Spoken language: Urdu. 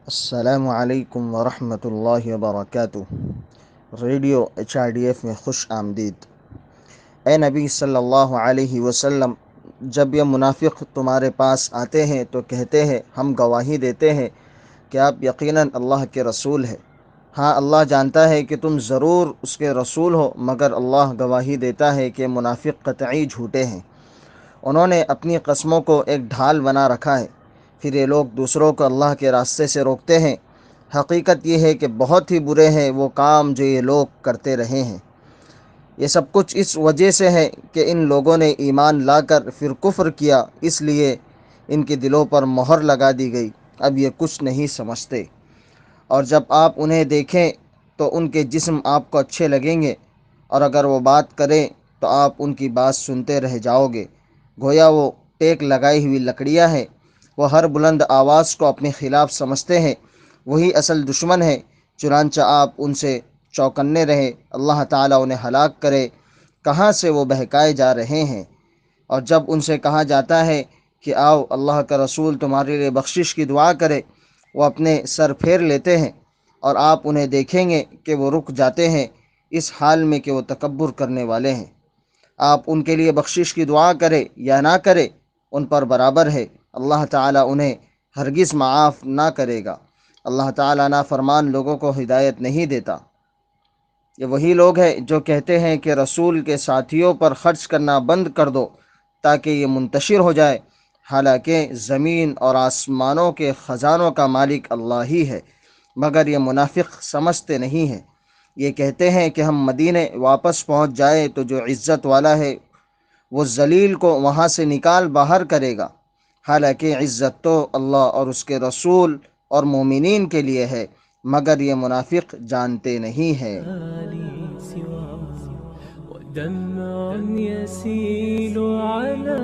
السلام علیکم ورحمۃ اللہ وبرکاتہ۔ ریڈیو HRDF میں خوش آمدید۔ اے نبی صلی اللہ علیہ وسلم، جب یہ منافق تمہارے پاس آتے ہیں تو کہتے ہیں ہم گواہی دیتے ہیں کہ آپ یقیناً اللہ کے رسول ہیں۔ ہاں، اللہ جانتا ہے کہ تم ضرور اس کے رسول ہو، مگر اللہ گواہی دیتا ہے کہ منافق قطعی جھوٹے ہیں۔ انہوں نے اپنی قسموں کو ایک ڈھال بنا رکھا ہے، پھر یہ لوگ دوسروں کو اللہ کے راستے سے روکتے ہیں۔ حقیقت یہ ہے کہ بہت ہی برے ہیں وہ کام جو یہ لوگ کرتے رہے ہیں۔ یہ سب کچھ اس وجہ سے ہے کہ ان لوگوں نے ایمان لا کر پھر کفر کیا، اس لیے ان کے دلوں پر مہر لگا دی گئی، اب یہ کچھ نہیں سمجھتے۔ اور جب آپ انہیں دیکھیں تو ان کے جسم آپ کو اچھے لگیں گے، اور اگر وہ بات کریں تو آپ ان کی بات سنتے رہ جاؤ گے، گویا وہ ٹیک لگائی ہوئی لکڑیاں ہیں۔ وہ ہر بلند آواز کو اپنے خلاف سمجھتے ہیں، وہی اصل دشمن ہے، چنانچہ آپ ان سے چوکنے رہے، اللہ تعالیٰ انہیں ہلاک کرے، کہاں سے وہ بہکائے جا رہے ہیں۔ اور جب ان سے کہا جاتا ہے کہ آؤ اللہ کا رسول تمہارے لیے بخشش کی دعا کرے، وہ اپنے سر پھیر لیتے ہیں، اور آپ انہیں دیکھیں گے کہ وہ رک جاتے ہیں، اس حال میں کہ وہ تکبر کرنے والے ہیں۔ آپ ان کے لیے بخشش کی دعا کرے یا نہ کرے، ان پر برابر ہے، اللہ تعالیٰ انہیں ہرگز معاف نہ کرے گا۔ اللہ تعالیٰ نافرمان لوگوں کو ہدایت نہیں دیتا۔ یہ وہی لوگ ہیں جو کہتے ہیں کہ رسول کے ساتھیوں پر خرچ کرنا بند کر دو تاکہ یہ منتشر ہو جائے، حالانکہ زمین اور آسمانوں کے خزانوں کا مالک اللہ ہی ہے، مگر یہ منافق سمجھتے نہیں ہیں۔ یہ کہتے ہیں کہ ہم مدینے واپس پہنچ جائیں تو جو عزت والا ہے وہ ذلیل کو وہاں سے نکال باہر کرے گا، حالانکہ عزت تو اللہ اور اس کے رسول اور مومنین کے لیے ہے، مگر یہ منافق جانتے نہیں ہیں۔ ودمع يسيل على